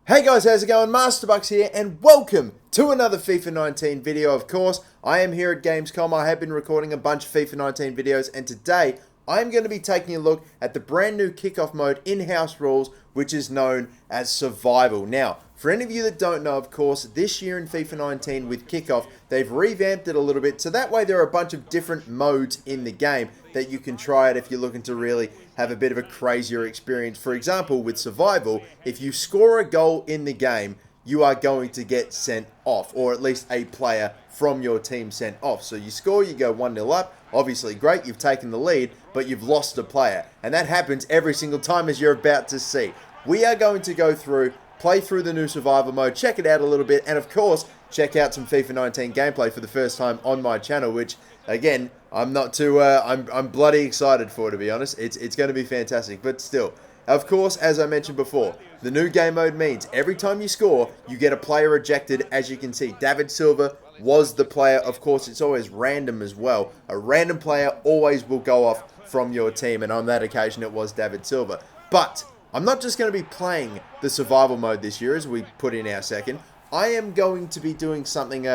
Hey guys, how's it going? MasterBucks here, and welcome to another FIFA 19 video. Of course, I am here at Gamescom. I have been recording a bunch of FIFA 19 videos, and today I'm going to be taking a look at the brand new kickoff mode in-house rules, which is known as Survival. Now, for any of you that don't know, of course, this year in FIFA 19 with kickoff, they've revamped it a little bit, so that way there are a bunch of different modes in the game that you can try it if you're looking to really have a bit of a crazier experience. For example, with Survival, if you score a goal in the game, you are going to get sent off, or at least a player from your team sent off. So you score, you go 1-0 up, obviously great, you've taken the lead, but you've lost a player. And that happens every single time, as you're about to see. We are going to go through, play through the new Survival mode, check it out a little bit, and of course, check out some FIFA 19 gameplay for the first time on my channel, which, again, I'm not too, I'm bloody excited for, to be honest. It's going to be fantastic, but still. Of course, as I mentioned before, the new game mode means every time you score, you get a player ejected. As you can see, David Silva was the player. Of course, it's always random as well. A random player always will go off from your team, and on that occasion, it was David Silva. But I'm not just going to be playing the survival mode this year, as we put in our second. I am going to be doing something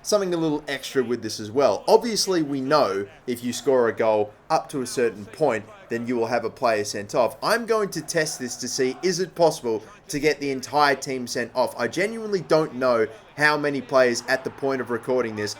something a little extra with this as well. Obviously, we know if you score a goal up to a certain point, then you will have a player sent off. I'm going to test this to see, is it possible to get the entire team sent off? I genuinely don't know how many players at the point of recording this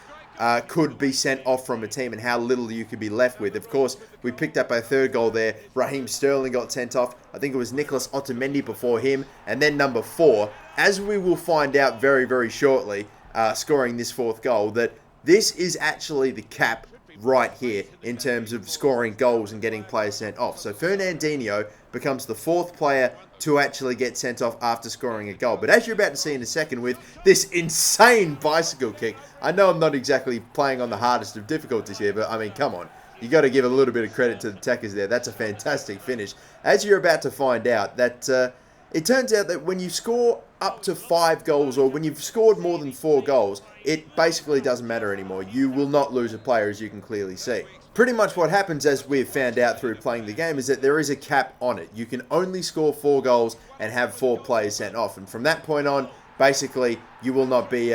could be sent off from a team and how little you could be left with. Of course, we picked up our third goal there. Raheem Sterling got sent off. I think it was Nicholas Otamendi before him. And then number 4, as we will find out very, very shortly, scoring this fourth goal, that this is actually the cap right here in terms of scoring goals and getting players sent off. So Fernandinho becomes the 4th player to actually get sent off after scoring a goal. But as you're about to see in a second with this insane bicycle kick, I know I'm not exactly playing on the hardest of difficulties here, but I mean, come on. You got to give a little bit of credit to the techers there. That's a fantastic finish. As you're about to find out, that it turns out that when you score up to 5 goals, or when you've scored more than 4 goals, it basically doesn't matter anymore. You will not lose a player, as you can clearly see. Pretty much what happens, as we've found out through playing the game, is that there is a cap on it. You can only score 4 goals and have 4 players sent off. And from that point on, basically, you will not be,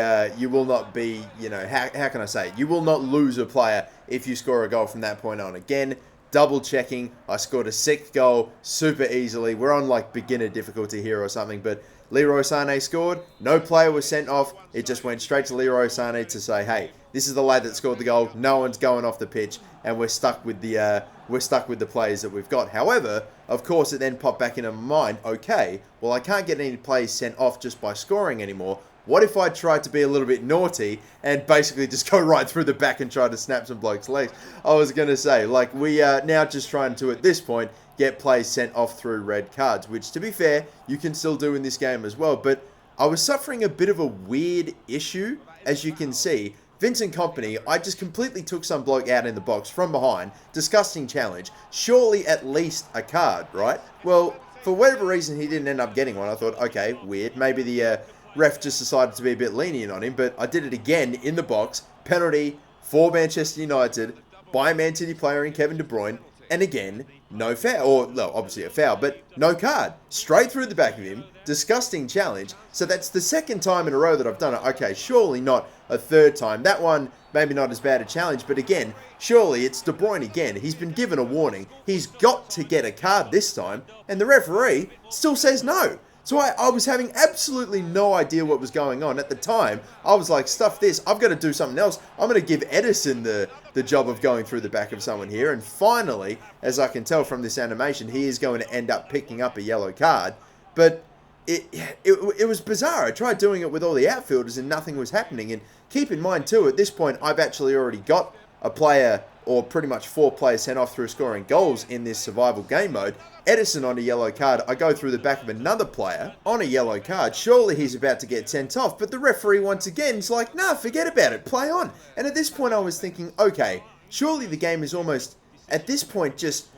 you know, how can I say it? You will not lose a player if you score a goal from that point on. Again, double checking, I scored a 6th goal super easily. We're on like beginner difficulty here or something, but Leroy Sané scored. No player was sent off. It just went straight to Leroy Sané to say, hey, this is the lad that scored the goal. No one's going off the pitch, and we're stuck with the players that we've got. However, of course, it then popped back into my mind. Okay, well, I can't get any players sent off just by scoring anymore. What if I tried to be a little bit naughty and basically just go right through the back and try to snap some blokes' legs? I was going to say, like, we are now just trying to, at this point, get players sent off through red cards, which, to be fair, you can still do in this game as well. But I was suffering a bit of a weird issue, as you can see. Vincent Kompany, I just completely took some bloke out in the box from behind. Disgusting challenge. Surely at least a card, right? Well, for whatever reason, he didn't end up getting one. I thought, okay, weird. Maybe the ref just decided to be a bit lenient on him, but I did it again in the box. Penalty for Manchester United by a Man City player in Kevin De Bruyne. And again, no foul, or no, obviously a foul, but no card. Straight through the back of him. Disgusting challenge. So that's the 2nd time in a row that I've done it. Okay, surely not a 3rd time. That one, maybe not as bad a challenge, but again, surely it's De Bruyne again. He's been given a warning. He's got to get a card this time, and the referee still says no. So I was having absolutely no idea what was going on. At the time, I was like, stuff this, I've got to do something else. I'm going to give Edison the job of going through the back of someone here. And finally, as I can tell from this animation, he is going to end up picking up a yellow card. But it was bizarre. I tried doing it with all the outfielders and nothing was happening. And keep in mind too, at this point, I've actually already got a player, or pretty much 4 players sent off through scoring goals in this survival game mode. Edison on a yellow card. I go through the back of another player on a yellow card. Surely he's about to get sent off, but the referee once again is like, nah, forget about it, play on. And at this point I was thinking, okay, surely the game is almost, at this point, just,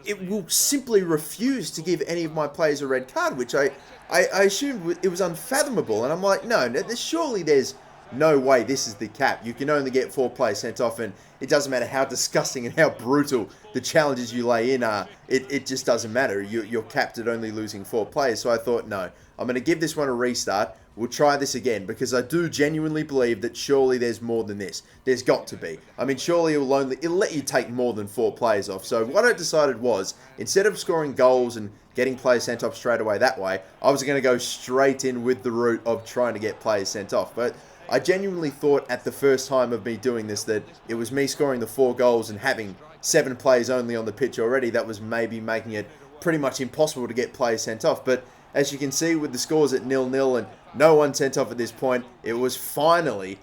it will simply refuse to give any of my players a red card, which I assumed it was unfathomable. And I'm like, no, surely there's no way, this is the cap. You can only get 4 players sent off, and it doesn't matter how disgusting and how brutal the challenges you lay in are. It just doesn't matter. You're capped at only losing 4 players. So I thought, no, I'm going to give this one a restart. We'll try this again, because I do genuinely believe that surely there's more than this. There's got to be. I mean, surely it'll let you take more than 4 players off. So what I decided was, instead of scoring goals and getting players sent off straight away that way, I was going to go straight in with the route of trying to get players sent off. But I genuinely thought at the first time of me doing this that it was me scoring the 4 goals and having 7 players only on the pitch already. That was maybe making it pretty much impossible to get players sent off. But as you can see, with the scores at 0-0 and no one sent off at this point, it was finally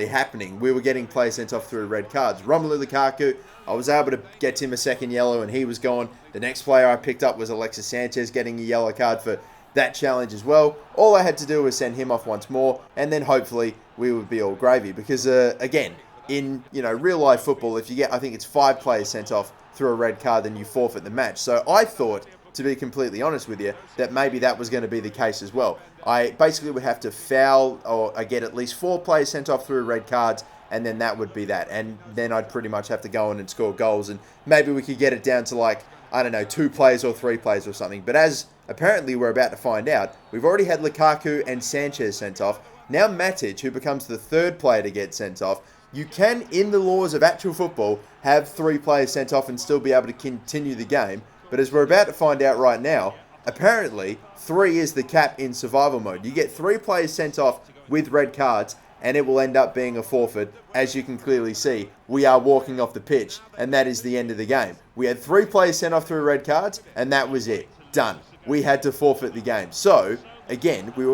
happening. We were getting players sent off through red cards. Romelu Lukaku, I was able to get him a second yellow and he was gone. The next player I picked up was Alexis Sanchez, getting a yellow card for that challenge as well. All I had to do was send him off once more, and then hopefully we would be all gravy. Because again, in real life football, if you get, I think it's 5 players sent off through a red card, then you forfeit the match. So I thought, to be completely honest with you, that maybe that was going to be the case as well. I basically would have to foul, or I get at least 4 players sent off through red cards, and then that would be that. And then I'd pretty much have to go in and score goals, and maybe we could get it down to, like, I don't know, 2 players or 3 players or something. But as apparently we're about to find out, we've already had Lukaku and Sanchez sent off. Now Matic, who becomes the 3rd player to get sent off. You can, in the laws of actual football, have 3 players sent off and still be able to continue the game. But as we're about to find out right now, apparently 3 is the cap in survival mode. You get 3 players sent off with red cards, and it will end up being a forfeit. As you can clearly see, we are walking off the pitch, and that is the end of the game. We had 3 players sent off through red cards, and that was it. Done. We had to forfeit the game. So, again, we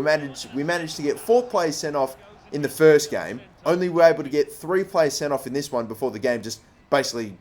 managed to get 4 players sent off in the first game. Only were able to get 3 players sent off in this one before the game just basically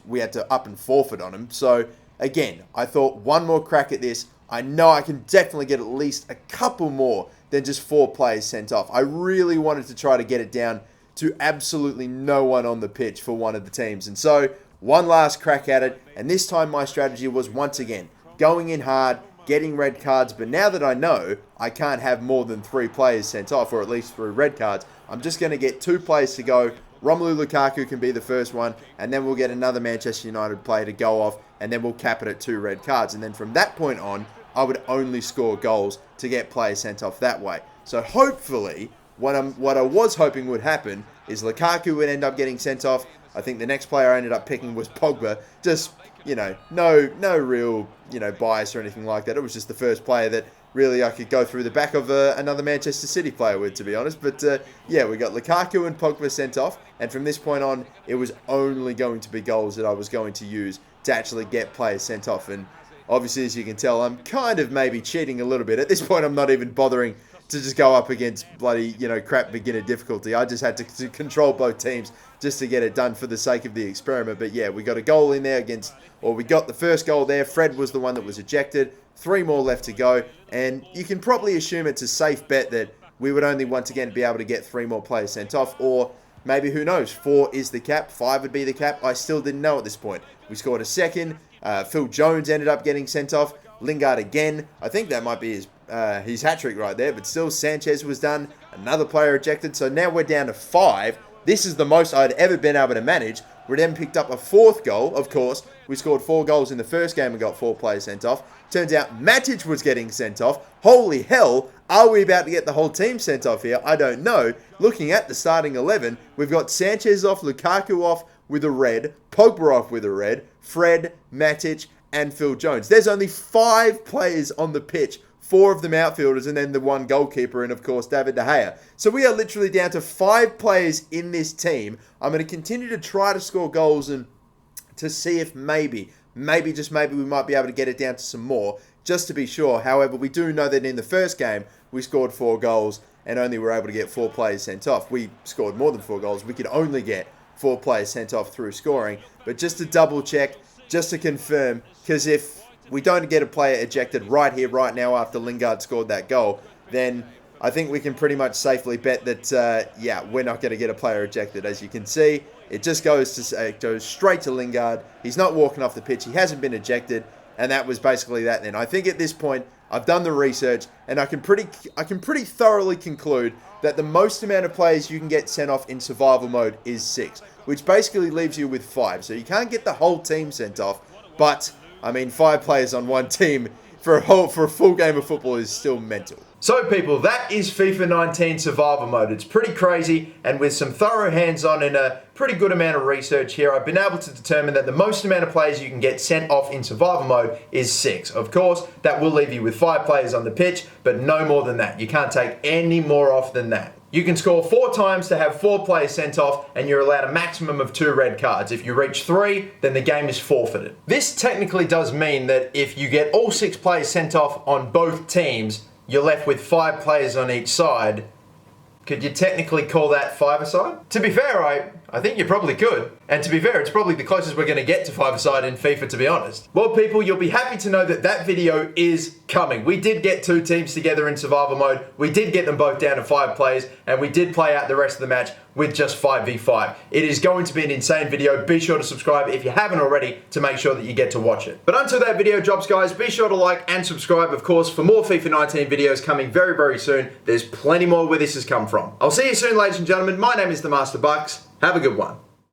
we had to up and forfeit on them. So, again, I thought one more crack at this. I know I can definitely get at least a couple more than just 4 players sent off. I really wanted to try to get it down to absolutely no one on the pitch for one of the teams. And so, one last crack at it. And this time my strategy was once again going in hard, getting red cards. But now that I know I can't have more than 3 players sent off, or at least through red cards, I'm just going to get 2 players to go. Romelu Lukaku can be the first one, and then we'll get another Manchester United player to go off, and then we'll cap it at 2 red cards. And then from that point on, I would only score goals to get players sent off that way. So hopefully, what I was hoping would happen is Lukaku would end up getting sent off. I think the next player I ended up picking was Pogba. Just, no real, bias or anything like that. It was just the first player that really I could go through the back of another Manchester City player with, to be honest. But yeah, we got Lukaku and Pogba sent off. And from this point on, it was only going to be goals that I was going to use to actually get players sent off. And obviously, as you can tell, I'm kind of maybe cheating a little bit. At this point, I'm not even bothering to just go up against bloody, crap beginner difficulty. I just had to control both teams just to get it done for the sake of the experiment. But yeah, we got a goal in there we got the first goal there. Fred was the one that was ejected. 3 more left to go. And you can probably assume it's a safe bet that we would only once again be able to get 3 more players sent off. Or maybe, who knows, 4 is the cap, 5 would be the cap. I still didn't know at this point. We scored a second. Phil Jones ended up getting sent off. Lingard again. I think that might be his hat-trick right there. But still, Sanchez was done. Another player ejected. So now we're down to 5. This is the most I'd ever been able to manage. We then picked up a 4th goal, of course. We scored 4 goals in the first game and got 4 players sent off. Turns out Matic was getting sent off. Holy hell, are we about to get the whole team sent off here? I don't know. Looking at the starting 11, we've got Sanchez off, Lukaku off with a red, Pogba off with a red, Fred, Matic, and Phil Jones. There's only 5 players on the pitch. 4 of them outfielders, and then the 1 goalkeeper, and of course David De Gea. So we are literally down to 5 players in this team. I'm going to continue to try to score goals and to see if maybe we might be able to get it down to some more, just to be sure. However, we do know that in the first game we scored 4 goals and only were able to get 4 players sent off. We scored more than 4 goals. We could only get 4 players sent off through scoring. But just to double check, just to confirm, because if we don't get a player ejected right here, right now, after Lingard scored that goal, then I think we can pretty much safely bet that, we're not going to get a player ejected. As you can see, it just goes straight to Lingard. He's not walking off the pitch. He hasn't been ejected, and that was basically that then. I think at this point, I've done the research, and I can pretty thoroughly conclude that the most amount of players you can get sent off in survival mode is 6, which basically leaves you with 5. So you can't get the whole team sent off, but I mean 5 players on one team for a full game of football is still mental. So people, that is FIFA 19 survival mode. It's pretty crazy, and with some thorough hands-on and a pretty good amount of research here, I've been able to determine that the most amount of players you can get sent off in survival mode is 6. Of course, that will leave you with 5 players on the pitch, but no more than that. You can't take any more off than that. You can score 4 times to have 4 players sent off, and you're allowed a maximum of 2 red cards. If you reach 3, then the game is forfeited. This technically does mean that if you get all 6 players sent off on both teams, you're left with 5 players on each side. Could you technically call that 5-a-side? To be fair, I think you probably could. And to be fair, it's probably the closest we're going to get to 5-a-side in FIFA, to be honest. Well, people, you'll be happy to know that that video is coming. We did get 2 teams together in survival mode. We did get them both down to 5 players, and we did play out the rest of the match with just 5v5. It is going to be an insane video. Be sure to subscribe if you haven't already to make sure that you get to watch it. But until that video drops, guys, be sure to like and subscribe, of course, for more FIFA 19 videos coming very, very soon. There's plenty more where this has come from. I'll see you soon, ladies and gentlemen. My name is the MasterBucks. Have a good one.